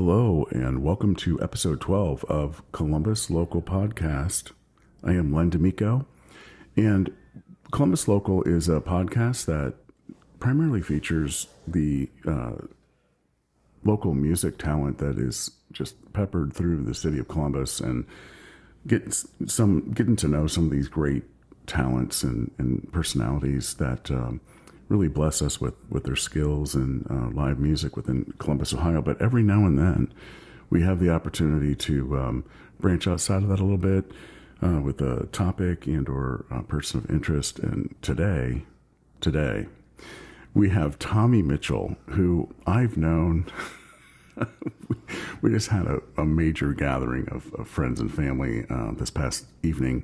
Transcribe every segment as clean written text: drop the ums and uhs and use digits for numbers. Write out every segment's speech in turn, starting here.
Hello, and welcome to episode 12 of Columbus Local Podcast. I am Len D'Amico, and Columbus Local is a podcast that primarily features the local music talent that is just peppered through the city of Columbus, and getting to know some of these great talents and personalities that really bless us with their skills and live music within Columbus, Ohio. But every now and then we have the opportunity to branch outside of that a little bit with a topic and or a person of interest. And today we have Tommy Mitchell, who I've known. We just had a major gathering of friends and family this past evening.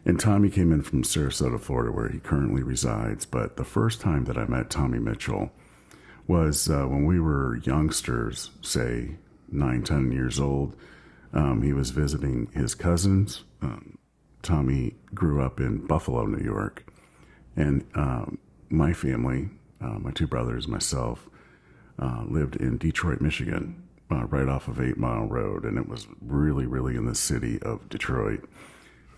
And Tommy came in from Sarasota, Florida, where he currently resides. But the first time that I met Tommy Mitchell was when we were youngsters, say 9, 10 years old. He was visiting his cousins. Tommy grew up in Buffalo, New York. And my family, my two brothers, myself, lived in Detroit, Michigan, right off of 8 Mile Road. And it was really, really in the city of Detroit.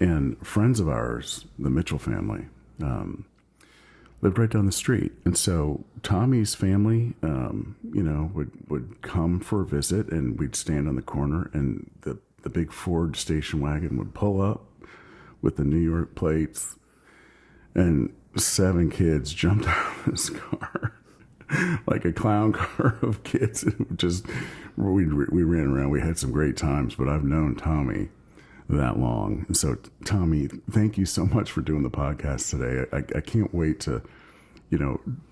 And friends of ours, the Mitchell family, lived right down the street. And so Tommy's family, would come for a visit, and we'd stand on the corner, and the big Ford station wagon would pull up with the New York plates, and 7 kids jumped out of this car like a clown car of kids. We ran around. We had some great times, but I've known Tommy that long. And so, Tommy, thank you so much for doing the podcast today. I can't wait to,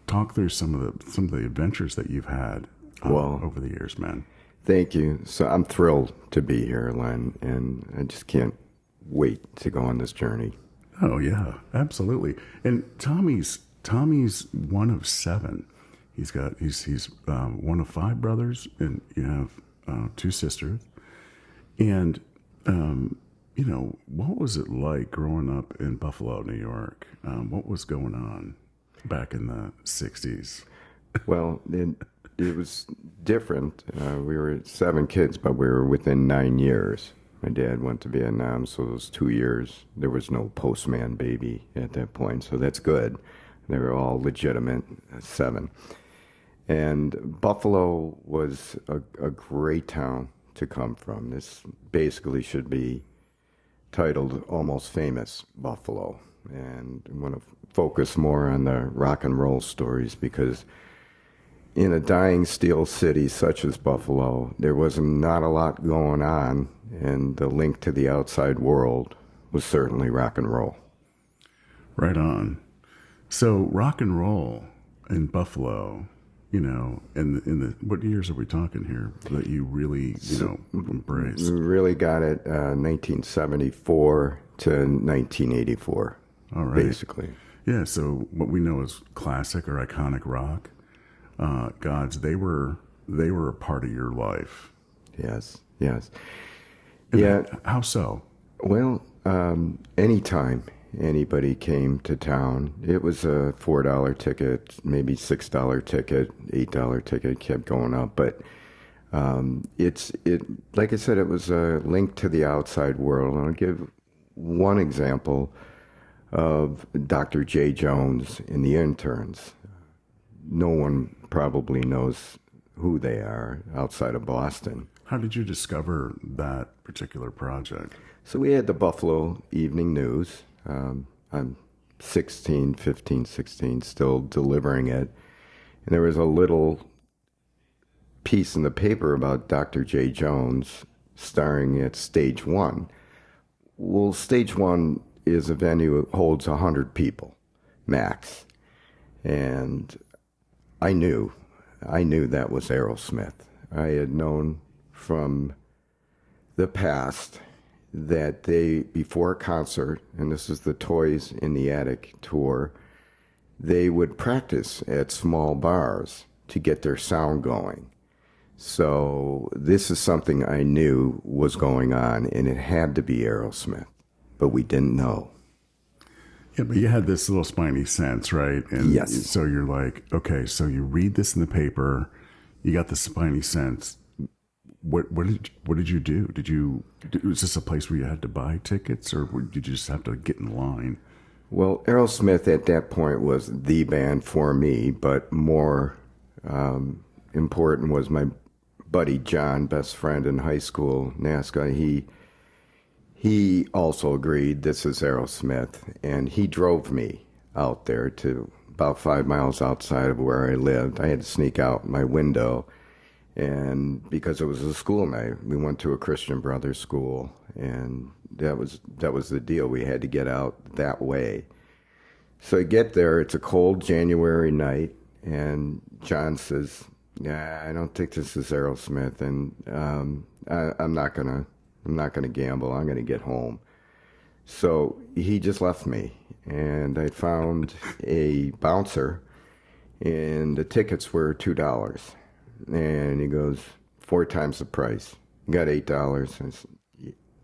talk through some of the adventures that you've had over the years, man. Thank you. So I'm thrilled to be here, Len, and I just can't wait to go on this journey. Oh yeah, absolutely. And Tommy's one of 7. He's one of 5 brothers, and you have 2 sisters. And what was it like growing up in Buffalo, New York? What was going on back in the 60s? Well, it was different. We were 7 kids, but we were within 9 years. My dad went to Vietnam, so those 2 years, there was no postman baby at that point, so that's good. They were all legitimate 7. And Buffalo was a great town to come from. This basically should be titled Almost Famous Buffalo. And I want to focus more on the rock and roll stories, because in a dying steel city such as Buffalo, there was not a lot going on, and the link to the outside world was certainly rock and roll. Right on. So rock and roll in Buffalo, in the what years are we talking here that you really, embraced? We really got it 1974 to 1984. All right. Basically. Yeah, so what we know as classic or iconic rock, gods, they were a part of your life. Yes. And yeah. How so? Well, anytime anybody came to town, it was a $4 ticket, maybe $6 ticket, $8 ticket, kept going up. But like I said, it was a link to the outside world. And I'll give one example of Dr. J. Jones and the Interns. No one probably knows who they are outside of Boston. How did you discover that particular project? So we had the Buffalo Evening News. I'm 15, 16, still delivering it. And there was a little piece in the paper about Dr. J. Jones starring at Stage 1. Well, Stage 1 is a venue that holds 100 people, max. And I knew that was Aerosmith. I had known from the past that they, before a concert, and this is the Toys in the Attic tour, they would practice at small bars to get their sound going. So this is something I knew was going on, and it had to be Aerosmith, but we didn't know. Yeah, but you had this little spiny sense, right? And yes. So you're like, okay, so you read this in the paper, you got the spiny sense. what did you do? Was this a place where you had to buy tickets, or did you just have to get in line? Well, Aerosmith at that point was the band for me, but more important was my buddy John, best friend in high school, NASCA. He also agreed this is Aerosmith, and he drove me out there to about 5 miles outside of where I lived. I had to sneak out my window, and because it was a school night, we went to a Christian Brothers school, and that was the deal. We had to get out that way. So I get there. It's a cold January night, and John says, "Yeah, I don't think this is Aerosmith, and I'm not gonna gamble. I'm gonna get home." So he just left me, and I found a bouncer, and the tickets were $2. And he goes, 4 times the price. You got $8. I said,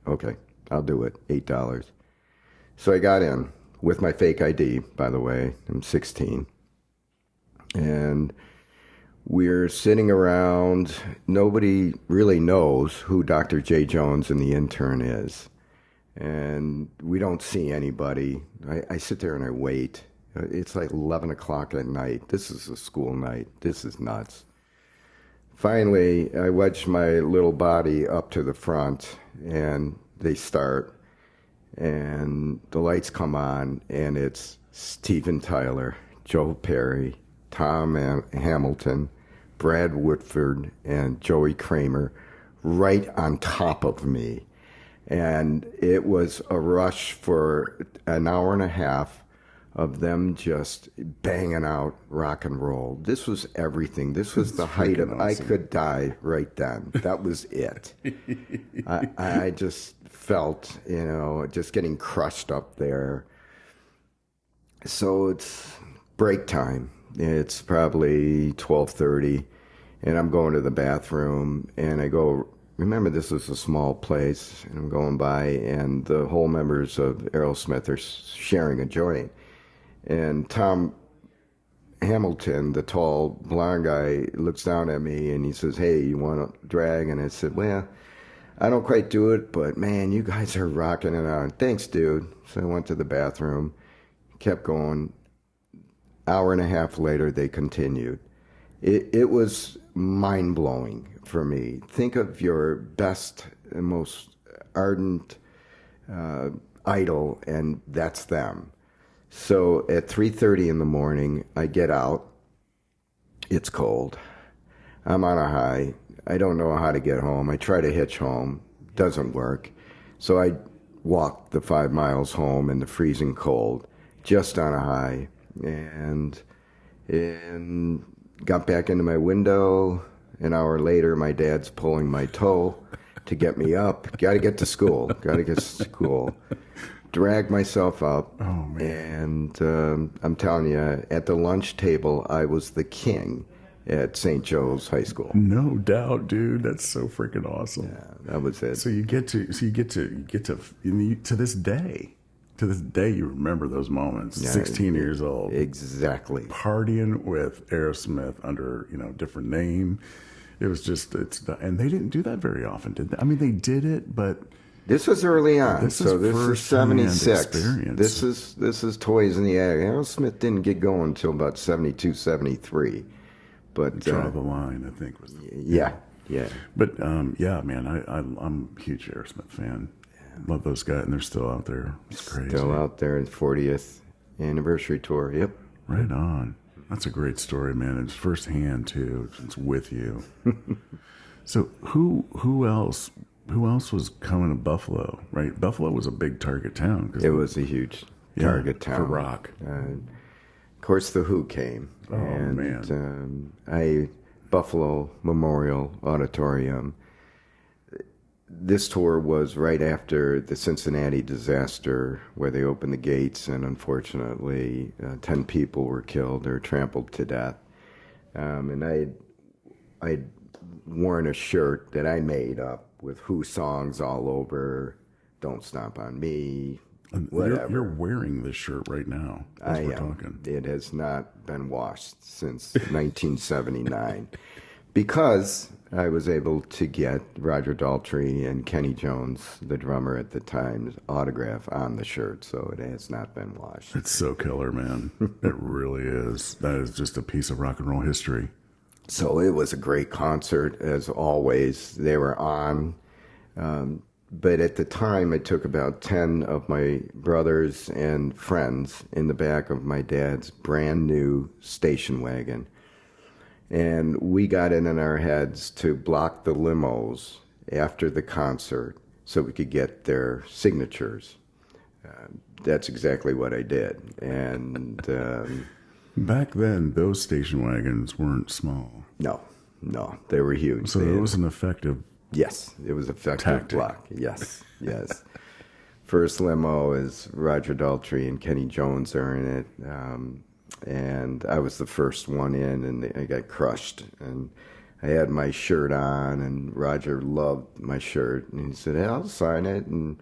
okay, I'll do it, $8. So I got in with my fake ID, by the way. I'm 16. And we're sitting around. Nobody really knows who Dr. J. Jones and the intern is. And we don't see anybody. I sit there and I wait. It's like 11 o'clock at night. This is a school night. This is nuts. Finally, I wedge my little body up to the front, and they start, and the lights come on, and it's Steven Tyler, Joe Perry, Tom Hamilton, Brad Whitford, and Joey Kramer right on top of me. And it was a rush for an hour and a half of them just banging out rock and roll. This was everything. This was the height of, awesome. I could die right then. That was it. I just felt, just getting crushed up there. So it's break time. It's probably 12:30, and I'm going to the bathroom, and I go, remember, this is a small place, and I'm going by, and the whole members of Aerosmith are sharing a joint. And Tom Hamilton, the tall blonde guy, looks down at me and he says, "Hey, you want to drag?" And I said, "Well, I don't quite do it, but man, you guys are rocking it out." "Thanks, dude." So I went to the bathroom, kept going. Hour and a half later, they continued. It was mind-blowing for me. Think of your best and most ardent idol, and that's them. So at 3:30 in the morning, I get out. It's cold. I'm on a high. I don't know how to get home. I try to hitch home. Doesn't work. So I walk the 5 miles home in the freezing cold, just on a high, and got back into my window. An hour later, my dad's pulling my toe to get me up. Got to get to school. Dragged myself up, and I'm telling you, at the lunch table, I was the king at St. Joe's High School. No doubt, dude. That's so freaking awesome. Yeah, that was it. So you get to this day, you remember those moments. Yeah, 16 years old, exactly. Partying with Aerosmith under different name. It was just and they didn't do that very often, did they? I mean, they did it, but. This was early on, this is 76. Experience. This is Toys in the Attic. Aerosmith didn't get going until about 72, 73. But Draw the Line, I think, was the... Yeah. But, yeah, man, I'm a huge Aerosmith fan. Yeah. Love those guys, and they're still out there. It's crazy. Still out there in 40th anniversary tour, yep. Right on. That's a great story, man. It's firsthand, too. It's with you. So who else was coming to Buffalo, right? Buffalo was a big target town. It was a huge target town. For rock. Of course, The Who came. Oh, man. Buffalo Memorial Auditorium. This tour was right after the Cincinnati disaster, where they opened the gates, and unfortunately 10 people were killed or trampled to death. And I'd worn a shirt that I made up with Who songs all over, Don't Stomp on Me, whatever. You're wearing this shirt right now as we're talking. It has not been washed since 1979 because I was able to get Roger Daltrey and Kenny Jones, the drummer at the time's autograph on the shirt, so it has not been washed. It's so killer, man. It really is. That is just a piece of rock and roll history. So it was a great concert, as always. They were on. But at the time, I took about 10 of my brothers and friends in the back of my dad's brand new station wagon. And we got it in our heads to block the limos after the concert so we could get their signatures. That's exactly what I did. And back then, those station wagons weren't small. no, they were huge. So it was an effective. Yes, it was effective Tactic. block. Yes. First limo is Roger Daltrey and Kenny Jones are in it. And I was the first one in, and I got crushed. And I had my shirt on, and Roger loved my shirt. And he said, hey, I'll sign it, and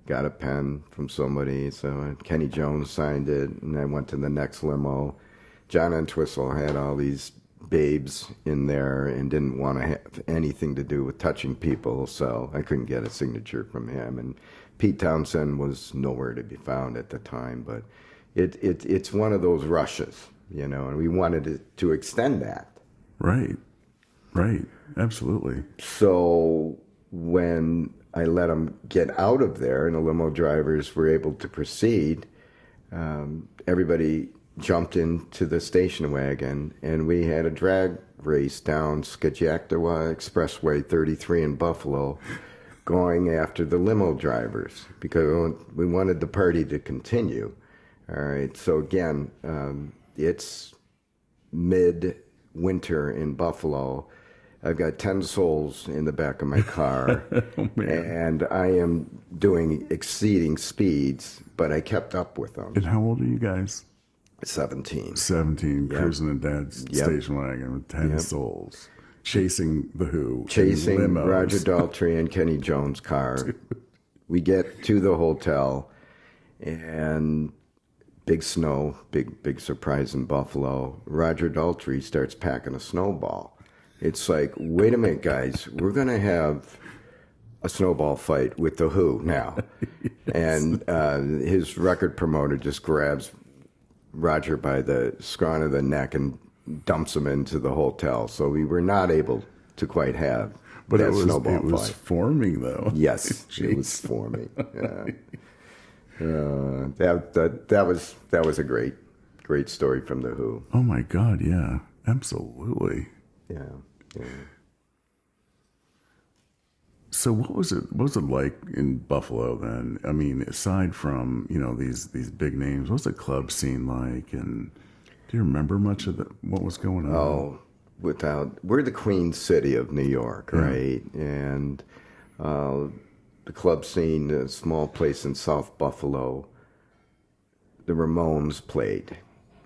got a pen from somebody. So Kenny Jones signed it, and I went to the next limo. John Entwistle had all these babes in there and didn't want to have anything to do with touching people, so I couldn't get a signature from him. And Pete Townsend was nowhere to be found at the time, but it's one of those rushes, and we wanted to extend that. Right, absolutely. So when I let them get out of there and the limo drivers were able to proceed, everybody jumped into the station wagon, and we had a drag race down Skagaktawa Expressway 33 in Buffalo, going after the limo drivers because we wanted the party to continue. All right, so again, it's mid-winter in Buffalo. I've got 10 souls in the back of my car, and I am doing exceeding speeds, but I kept up with them. And how old are you guys? 17. 17, Yep. cruising in Dad's station wagon with 10 souls, chasing the Who. Chasing limos. Roger Daltrey and Kenny Jones' car. We get to the hotel, and big snow, big surprise in Buffalo. Roger Daltrey starts packing a snowball. It's like, wait a minute, guys, we're going to have a snowball fight with the Who now. And his record promoter just grabs Roger by the scruff of the neck and dumps him into the hotel. So we were not able to quite have that snowball fight. It was forming, though. Yes, it was forming. That was a great story from the Who. Oh my God, yeah, absolutely. Yeah. So what was it like in Buffalo then? I mean, aside from, these big names, what was the club scene like? And do you remember much of what was going on? Oh, we're the Queen City of New York, right? And the club scene, a small place in South Buffalo, the Ramones played.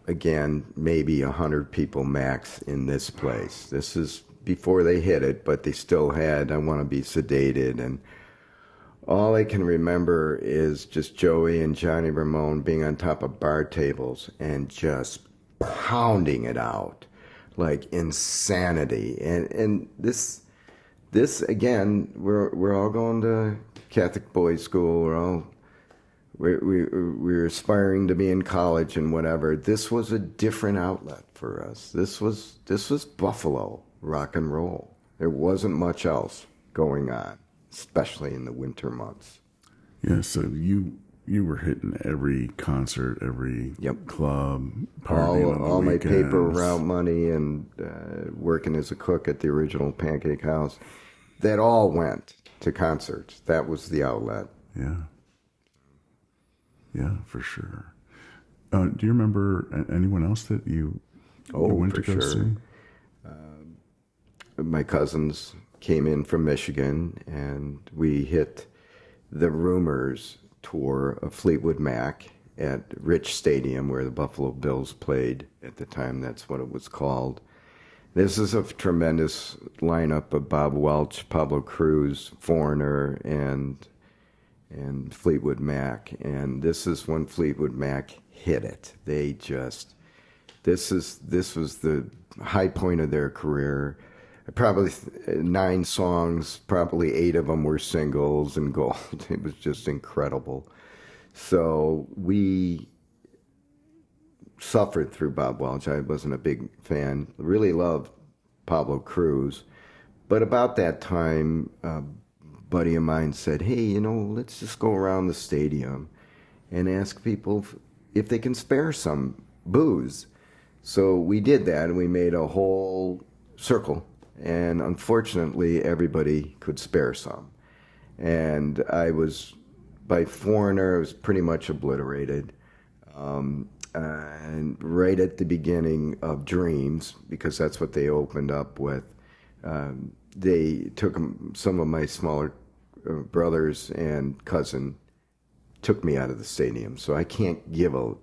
Again, maybe 100 people max in this place. This is before they hit it, but they still had I Want to Be Sedated. And all I can remember is just Joey and Johnny Ramone being on top of bar tables and just pounding it out like insanity. And this again, we're all going to Catholic boys' school. We're aspiring to be in college and whatever. This was a different outlet for us. This was Buffalo rock and roll. There wasn't much else going on, especially in the winter months. Yeah, so you were hitting every concert, every club, partying on the all my weekends. paper route money and working as a cook at the original Pancake House. That all went to concerts. That was the outlet. Yeah, for sure. Do you remember anyone else that you went to go see? My cousins came in from Michigan, and we hit the Rumors tour of Fleetwood Mac at Rich Stadium, where the Buffalo Bills played at the time. That's what it was called. This is a tremendous lineup of Bob Welch, Pablo Cruz, Foreigner, and Fleetwood Mac. And this is when Fleetwood Mac hit it. This was the high point of their career. probably 9 songs, probably 8 of them were singles and gold. It was just incredible. So we suffered through Bob Welch. I wasn't a big fan. Really loved Pablo Cruz. But about that time, a buddy of mine said, hey, let's just go around the stadium and ask people if they can spare some booze. So we did that, and we made a whole circle. And unfortunately, everybody could spare some. And I was, by foreigner, I was pretty much obliterated. And right at the beginning of Dreams, because that's what they opened up with, they took some of my smaller brothers and cousin, took me out of the stadium. So I can't give a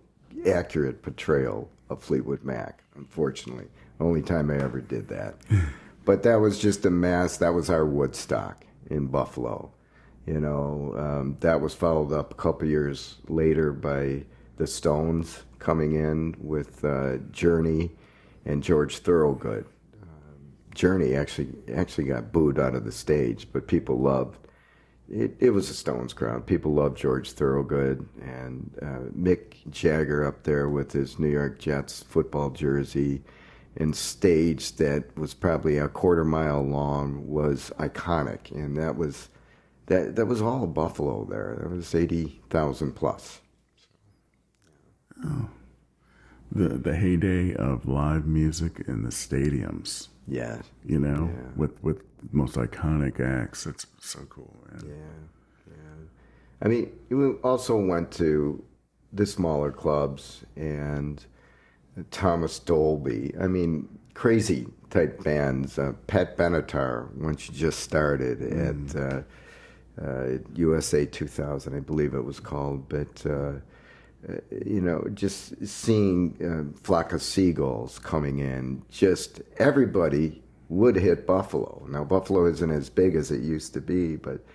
accurate portrayal of Fleetwood Mac, unfortunately. Only time I ever did that. But that was just a mess. That was our Woodstock in Buffalo. That was followed up a couple years later by the Stones coming in with Journey and George Thorogood. Journey actually got booed out of the stage, but people loved it. It was a Stones crowd. People loved George Thorogood, and Mick Jagger up there with his New York Jets football jersey and stage that was probably a quarter-mile long was iconic, and that was all of Buffalo there. That was 80,000 plus. Oh. The heyday of live music in the stadiums. Yeah. With most iconic acts. It's so cool, man. Yeah. I mean, we also went to the smaller clubs and Thomas Dolby. I mean, crazy type bands. Pat Benatar, when she just started at USA 2000, I believe it was called. But, just seeing Flock of Seagulls coming in, just everybody would hit Buffalo. Now, Buffalo isn't as big as it used to be, but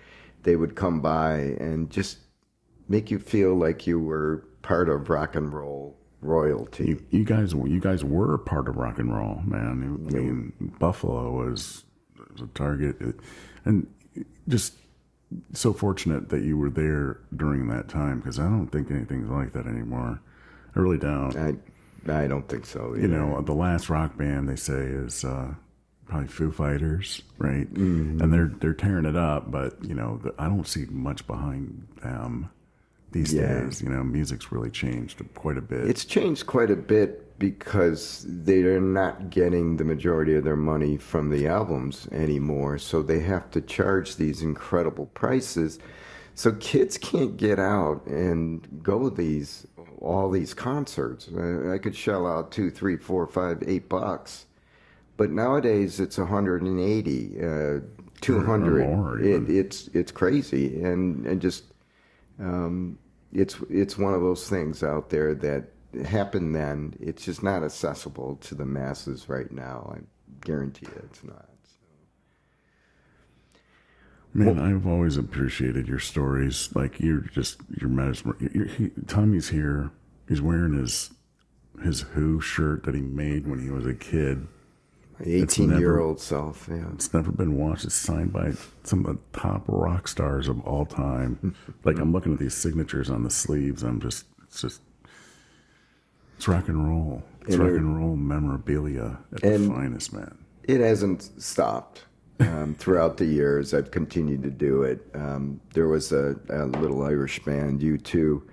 they would come by and just make you feel like you were part of rock and roll royalty. You guys were part of rock and roll, man. I mean, Buffalo was a target, and just so fortunate that you were there during that time, because I don't think anything's like that anymore. I really don't. I don't think so either. The last rock band they say is probably Foo Fighters, right? Mm-hmm. And they're tearing it up, but I don't see much behind them these days. Music's really changed quite a bit. It's changed quite a bit because they're not getting the majority of their money from the albums anymore, so they have to charge these incredible prices. So kids can't get out and go all these concerts. I could shell out $2, $3, $4, $5, $8, but nowadays it's 180, 200. More, it's crazy, and just it's one of those things out there that happened then. It's just not accessible to the masses right now. I guarantee it's not. Man, I've always appreciated your stories. Like you're Tommy's here. He's wearing his Who shirt that he made when he was a kid. My 18-year-old self. Yeah, it's never been washed. It's signed by some of the top rock stars of all time. Like I'm looking at these signatures on the sleeves. It's rock and roll. It's rock and roll memorabilia at the finest, man. It hasn't stopped. Throughout the years, I've continued to do it. There was a little Irish band, U2,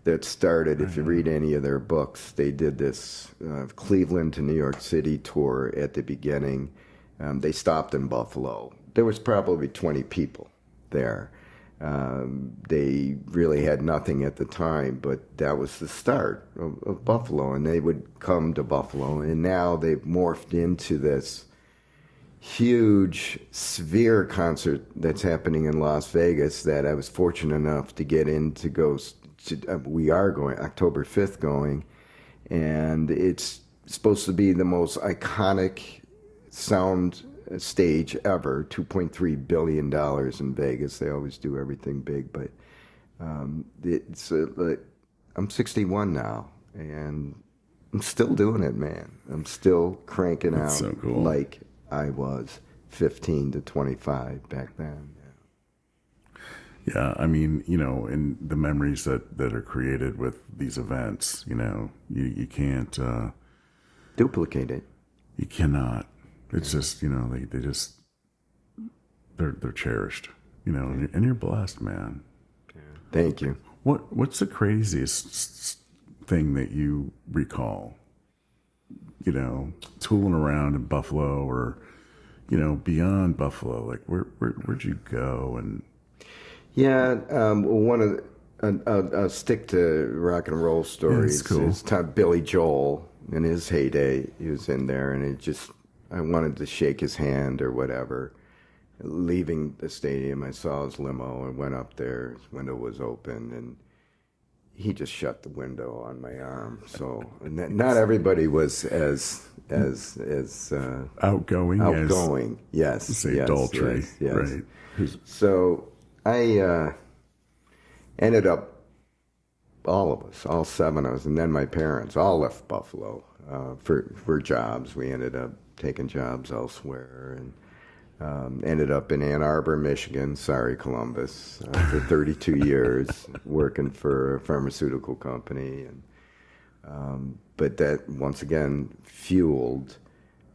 that started, if you read any of their books, they did this Cleveland to New York City tour at the beginning. They stopped in Buffalo. There was probably 20 people there. They really had nothing at the time, but that was the start of Buffalo, and they would come to Buffalo, and now they've morphed into this huge Sphere concert that's happening in Las Vegas that I was fortunate enough to get in to go to. We are going, October 5th going, and it's supposed to be the most iconic sound stage ever, $2.3 billion in Vegas. They always do everything big, but I'm 61 now, and I'm still doing it, man. I'm still cranking out so cool. like I was 15 to 25 back then. Yeah, I mean, you know, and the memories that are created with these events, you know, you can't, Duplicate it. you cannot. It's just, you know, they just, they're cherished, you know, and you're blessed, man. Thank you. What's the craziest thing that you recall? You know, tooling around in Buffalo, or you know, beyond Buffalo. Like, where'd you go? And Yeah, one of I'll stick to rock and roll stories. it's cool. It's Billy Joel in his heyday. He was in there, and I wanted to shake his hand or whatever. Leaving the stadium, I saw his limo and went up there. His window was open, and he just shut the window on my arm. So not everybody was as Outgoing, outgoing. Yes, say yes, adultery, yes. right? So I ended up, all of us, all seven of us, and then my parents all left Buffalo for jobs. We ended up taking jobs elsewhere, and ended up in Ann Arbor, Michigan. Sorry, Columbus, for 32 years, working for a pharmaceutical company, and but that once again fueled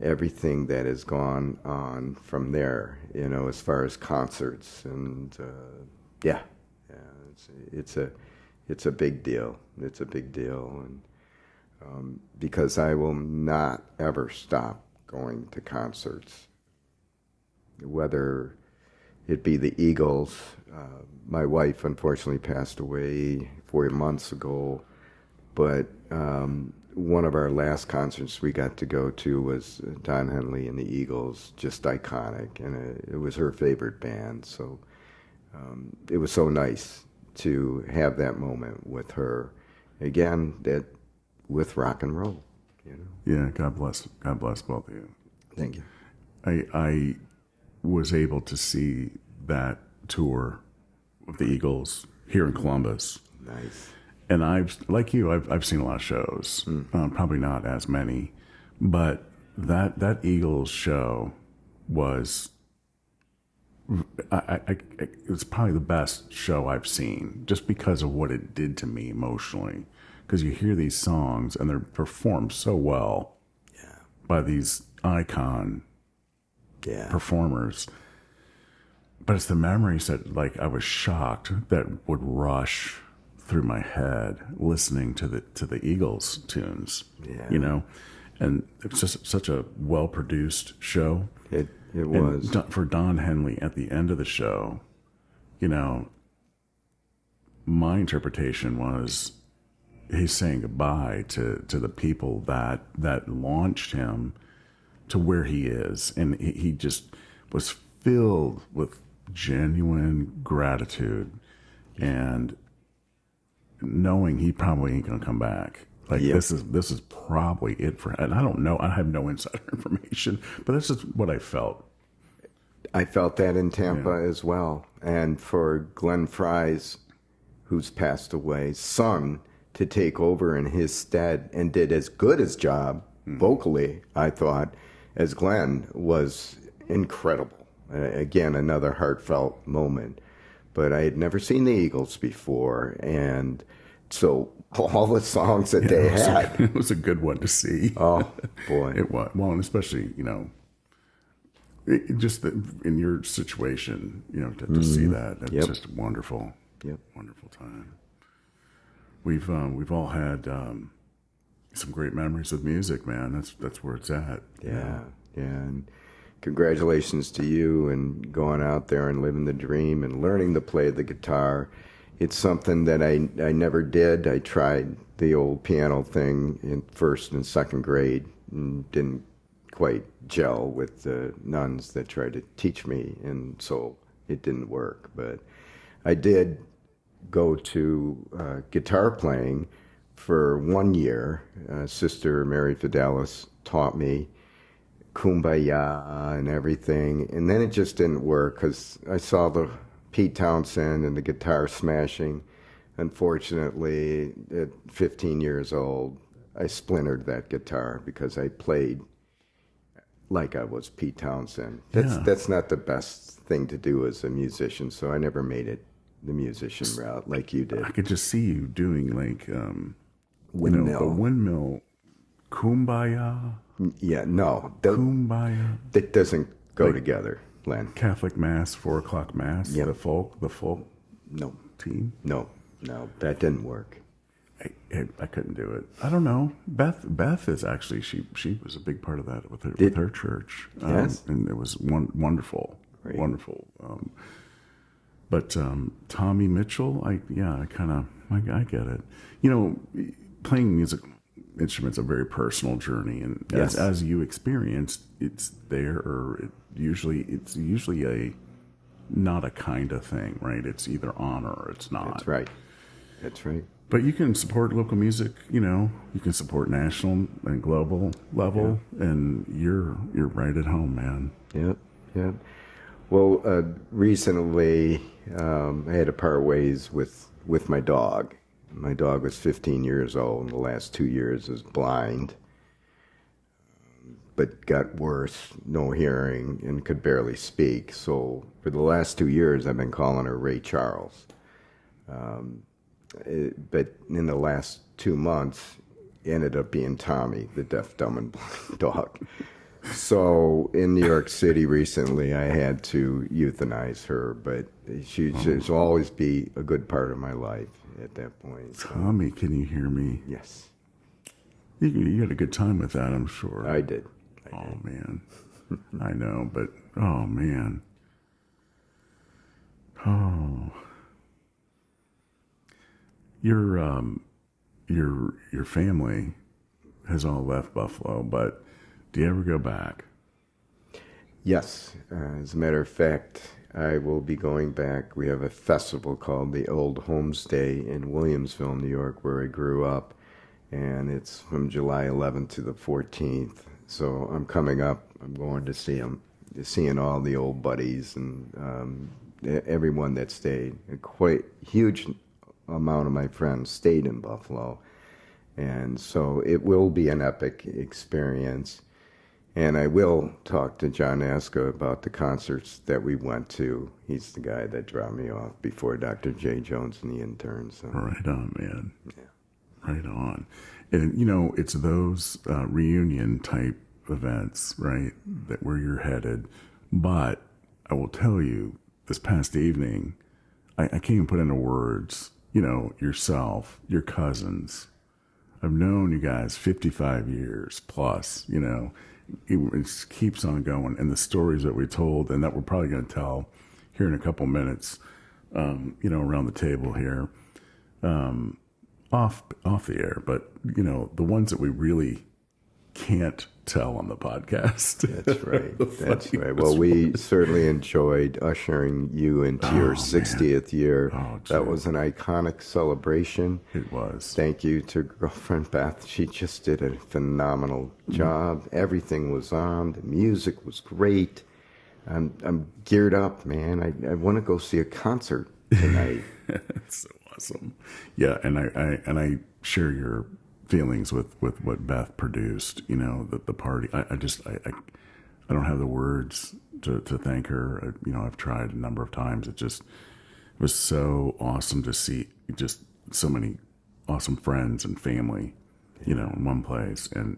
everything that has gone on from there. You know, as far as concerts, and yeah, it's a big deal. It's a big deal, and because I will not ever stop going to concerts. Whether it be the Eagles. My wife unfortunately passed away 4 months ago, but one of our last concerts we got to go to was Don Henley and the Eagles, just iconic, and it was her favorite band, so it was so nice to have that moment with her, again, that with rock and roll, you know. Yeah, God bless both of you. Thank you. I was able to see that tour of the Eagles here in Columbus. Nice. And like you, I've seen a lot of shows, probably not as many, but that Eagles show was, it's probably the best show I've seen, just because of what it did to me emotionally. Because you hear these songs and they're performed so well by these icon performers. But it's the memories that, like, I was shocked that would rush through my head listening to the Eagles tunes. Yeah. You know, and it's just such a well produced show. It was. And for Don Henley at the end of the show, you know, my interpretation was he's saying goodbye to the people that launched him to where he is, and he just was filled with genuine gratitude and knowing he probably ain't gonna come back. Like, this is probably it for, and I don't know, I have no insider information, but this is what I felt. I felt that in Tampa as well. And for Glenn Fry's, who's passed away, son, to take over in his stead and did as good a job vocally, I thought, as Glenn, was incredible. Again, another heartfelt moment. But I had never seen the Eagles before, and so all the songs that they had. It was a good one to see. Oh, boy. It was. Well, and especially, you know, just in your situation, you know, to see that, it's just wonderful. Yep. Wonderful time. We've all had some great memories of music, man. That's where it's at. Yeah. And congratulations to you and going out there and living the dream and learning to play the guitar. It's something that I never did. I tried the old piano thing in first and second grade and didn't quite gel with the nuns that tried to teach me, and so it didn't work. But I did go to guitar playing for 1 year. Sister Mary Fidelis taught me Kumbaya and everything, and then it just didn't work because I saw the Pete Townsend and the guitar smashing. Unfortunately, at 15 years old, I splintered that guitar because I played like I was Pete Townsend. That's not the best thing to do as a musician, so I never made it the musician route like you did. I could just see you doing like, Windmill. the windmill, kumbaya, Yeah, no, kumbaya, that doesn't go together, Len. Catholic mass, 4 o'clock mass, Yep. the folk No, team. no, that didn't work. I couldn't do it. I don't know. Beth is actually she was a big part of that with her church. Yes. And it was wonderful, Great. wonderful. But Tommy Mitchell, I get it. You know, playing music instruments a very personal journey, and Yes. as you experienced, it's usually a not a kind of thing, right? It's either on or it's not. That's right. But you can support local music, you know, you can support national and global level, and you're right at home, man. Yep. Well, recently I had to part ways with my dog. My dog was 15 years old, and the last 2 years is blind, but got worse, no hearing, and could barely speak. So for the last 2 years, I've been calling her Ray Charles. But in the last 2 months, it ended up being Tommy, the deaf, dumb, and blind dog. So in New York City recently, I had to euthanize her, but she'll always be a good part of my life at that point. So, Tommy, can you hear me? yes, You had a good time with that, I'm sure. I did. Oh man, I know, but oh man, oh, your family has all left Buffalo, but do you ever go back? Yes, as a matter of fact, I will be going back. We have a festival called the Old Homestay in Williamsville, New York, where I grew up, and it's from July 11th to the 14th. So I'm coming up. I'm going to see them, seeing all the old buddies and everyone that stayed. A quite huge amount of my friends stayed in Buffalo, and so it will be an epic experience. And I will talk to John Aska about the concerts that we went to. He's the guy that dropped me off before Dr. J. Jones and the interns. So. Right on, man. Yeah. Right on. And, you know, it's those reunion type events, right, that where you're headed. But I will tell you, this past evening, I can't even put into words, you know, yourself, your cousins. I've known you guys 55 years plus, you know. It just keeps on going. And the stories that we told and that we're probably going to tell here in a couple minutes, you know, around the table here, off the air. But, you know, the ones that we really can't tell on the podcast. That's right. That's right. Well, we certainly enjoyed ushering you into your 60th year. That was an iconic celebration. It was. Thank you to girlfriend Beth. She just did a phenomenal job. Everything was on. The music was great. I'm geared up, man. I want to go see a concert tonight. That's so awesome. Yeah, and I share your feelings with what Beth produced, you know, the party. I don't have the words to thank her. You know, I've tried a number of times. It was so awesome to see just so many awesome friends and family, you know, in one place, and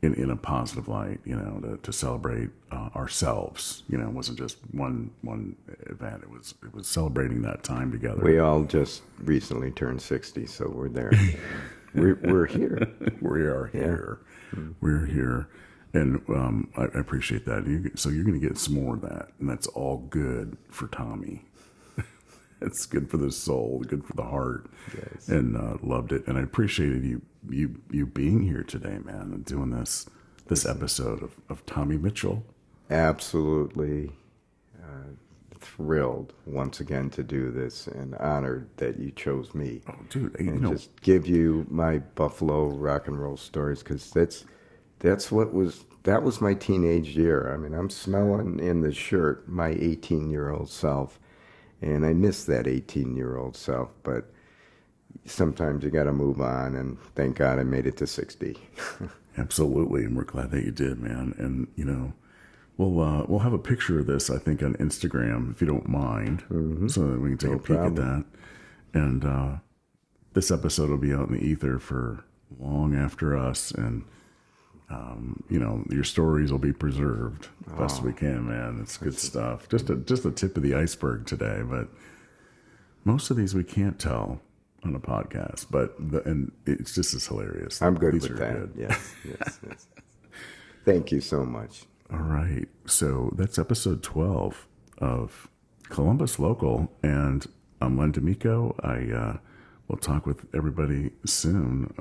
in a positive light, you know, to celebrate ourselves. You know, it wasn't just one event. It was celebrating that time together. We all just recently turned 60, so we're there. we're here. We are here. Yeah. We're here, and I appreciate that. So you're going to get some more of that, and that's all good for Tommy. It's good for the soul, good for the heart, yes. And loved it. And I appreciated you being here today, man, and doing this episode of Tommy Mitchell. Absolutely thrilled once again to do this, and honored that you chose me. Oh, dude, and just give you my Buffalo rock and roll stories, because that was my teenage year. I mean, I'm smelling in the shirt my 18-year-old self. And I miss that 18-year-old self, but sometimes you got to move on, and thank God I made it to 60. Absolutely, and we're glad that you did, man. And we'll have a picture of this, I think, on Instagram if you don't mind, so that we can take No a peek at problem. that. And this episode will be out in the ether for long after us, and your stories will be preserved best we can, man. It's good stuff. Just the tip of the iceberg today, but most of these we can't tell on a podcast, and it's just as hilarious. I'm good These with are that. good. Yes. Thank you so much. All right. So that's episode 12 of Columbus Local. And I'm Len D'Amico. I will talk with everybody soon.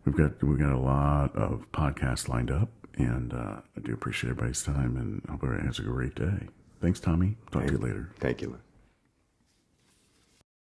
We've got a lot of podcasts lined up. And I do appreciate everybody's time. And hope everybody has a great day. Thanks, Tommy. Talk to you later. Thank you, Len.